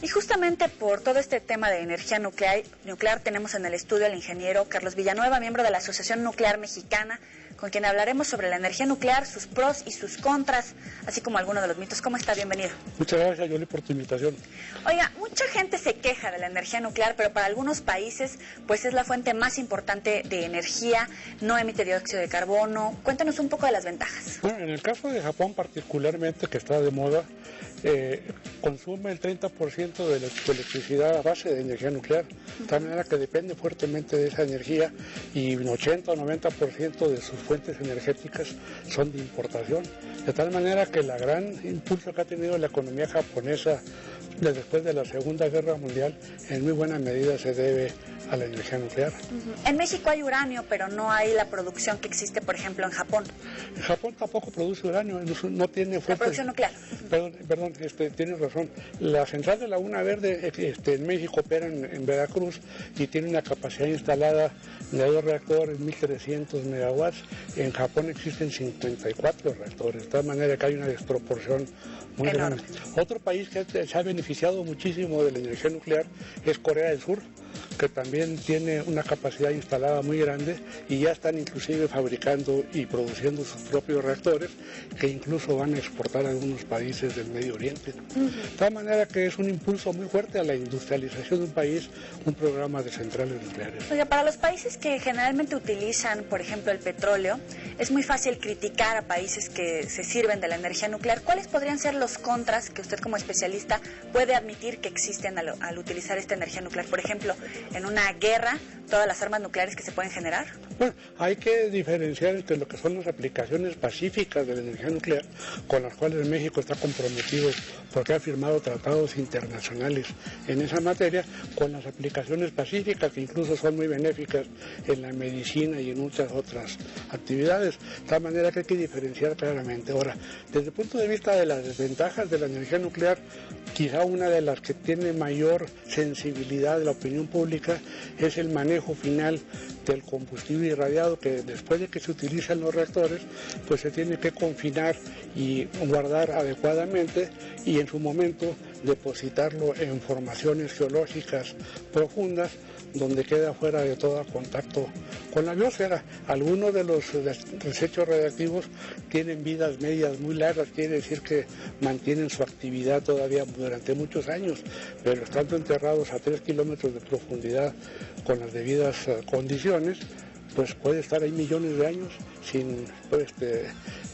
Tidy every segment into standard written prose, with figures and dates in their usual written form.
Y justamente por todo este tema de energía nuclear tenemos en el estudio al ingeniero Carlos Villanueva, miembro de la Asociación Nuclear Mexicana, con quien hablaremos sobre la energía nuclear, sus pros y sus contras, así como algunos de los mitos. ¿Cómo está? Bienvenido. Muchas gracias, Yoli, por tu invitación. Oiga, mucha gente se queja de la energía nuclear, pero para algunos países pues es la fuente más importante de energía, no emite dióxido de carbono. Cuéntanos un poco de las ventajas. Bueno, en el caso de Japón particularmente, que está de moda, consume el 30% de la electricidad a base de energía nuclear, de tal manera que depende fuertemente de esa energía y un 80 o 90% de sus fuentes energéticas son de importación, de tal manera que la gran impulso que ha tenido la economía japonesa después de la Segunda Guerra Mundial en muy buena medida se debe a la energía nuclear. En México hay uranio, pero no hay la producción que existe, por ejemplo, en Japón. Japón tampoco produce uranio, no tiene fuentes. La producción nuclear. Perdón, tienes razón. La central de Laguna Verde en México opera en Veracruz y tiene una capacidad instalada de 2 reactores, 1.300 megawatts. En Japón existen 54 reactores, de tal manera que hay una desproporción muy grande. Otro país que se ha beneficiado muchísimo de la energía nuclear es Corea del Sur, que también tiene una capacidad instalada muy grande y ya están inclusive fabricando y produciendo sus propios reactores que incluso van a exportar a algunos países del Medio Oriente. De tal manera que es un impulso muy fuerte a la industrialización de un país, un programa de centrales nucleares. Oiga, para los países que generalmente utilizan, por ejemplo, el petróleo, es muy fácil criticar a países que se sirven de la energía nuclear. ¿Cuáles podrían ser los contras que usted como especialista puede admitir que existen al utilizar esta energía nuclear? Por ejemplo, en una guerra, todas las armas nucleares que se pueden generar. Bueno, hay que diferenciar entre lo que son las aplicaciones pacíficas de la energía nuclear, con las cuales México está comprometido porque ha firmado tratados internacionales en esa materia, con las aplicaciones pacíficas que incluso son muy benéficas en la medicina y en muchas otras actividades, de tal manera que hay que diferenciar claramente. Ahora, desde el punto de vista de las desventajas de la energía nuclear, quizá una de las que tiene mayor sensibilidad de la opinión pública es el manejo final del combustible irradiado, que después de que se utilizan los reactores, pues se tiene que confinar y guardar adecuadamente y en su momento depositarlo en formaciones geológicas profundas donde queda fuera de todo contacto con la biosfera. Algunos de los desechos radiactivos tienen vidas medias muy largas, quiere decir que mantienen su actividad todavía durante muchos años, pero estando enterrados a 3 kilómetros de profundidad con las debidas condiciones, pues puede estar ahí millones de años sin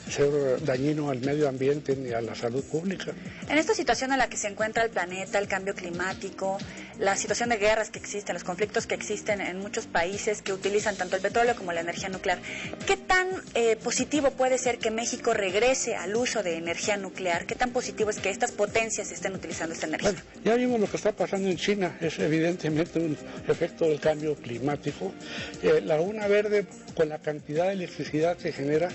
ser dañino al medio ambiente ni a la salud pública. En esta situación en la que se encuentra el planeta, el cambio climático, la situación de guerras que existen, los conflictos que existen en muchos países que utilizan tanto el petróleo como la energía nuclear, ¿qué tan positivo puede ser que México regrese al uso de energía nuclear? ¿Qué tan positivo es que estas potencias estén utilizando esta energía? Bueno, ya vimos lo que está pasando en China, es evidentemente un efecto del cambio climático. La Laguna Verde, con la cantidad de electricidad que genera,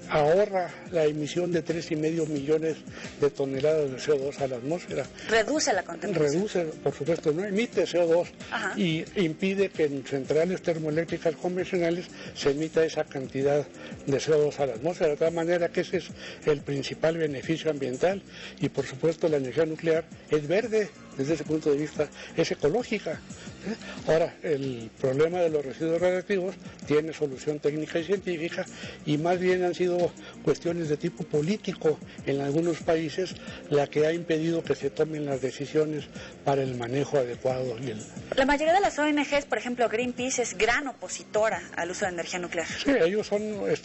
ahorra la emisión de 3,5 millones de toneladas de CO2 a la atmósfera. Reduce la contaminación. Reduce, por supuesto, no emite CO2. Ajá. Y impide que en centrales termoeléctricas convencionales se emita esa cantidad de CO2 a la atmósfera, de tal manera que ese es el principal beneficio ambiental y por supuesto la energía nuclear es verde. Desde ese punto de vista es ecológica. Ahora, el problema de los residuos radiactivos tiene solución técnica y científica y más bien han sido cuestiones de tipo político en algunos países la que ha impedido que se tomen las decisiones para el manejo adecuado. La mayoría de las ONGs, por ejemplo Greenpeace, es gran opositora al uso de energía nuclear. Sí, ellos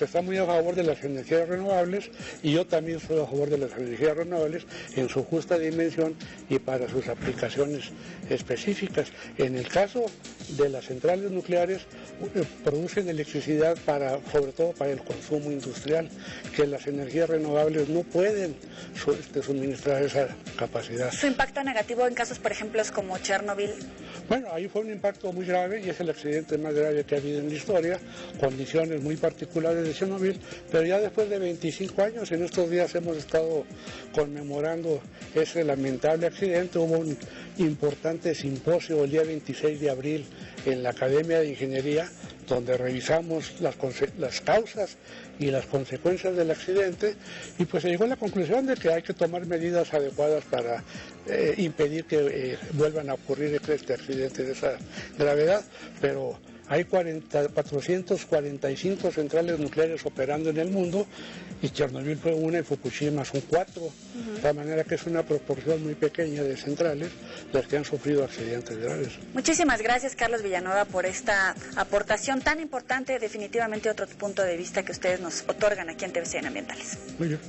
están muy a favor de las energías renovables y yo también estoy a favor de las energías renovables en su justa dimensión y para sus aplicaciones específicas. En el caso de las centrales nucleares producen electricidad sobre todo para el consumo industrial, que las energías renovables no pueden suministrar esa capacidad. ¿Su impacto negativo en casos, por ejemplo, como Chernobyl? Bueno, ahí fue un impacto muy grave y es el accidente más grave que ha habido en la historia, condiciones muy particulares de Chernobyl, pero ya después de 25 años, en estos días hemos estado conmemorando ese lamentable accidente. Hubo un importante simposio el día 26 de abril en la Academia de Ingeniería, donde revisamos las causas y las consecuencias del accidente, y pues se llegó a la conclusión de que hay que tomar medidas adecuadas para impedir que vuelvan a ocurrir este accidente de esa gravedad, pero hay 445 centrales nucleares operando en el mundo y Chernobyl fue una y Fukushima son 4, de tal manera que es una proporción muy pequeña de centrales las que han sufrido accidentes graves. Muchísimas gracias, Carlos Villanueva, por esta aportación tan importante, definitivamente otro punto de vista que ustedes nos otorgan aquí en TVCN Ambientales. Muy bien.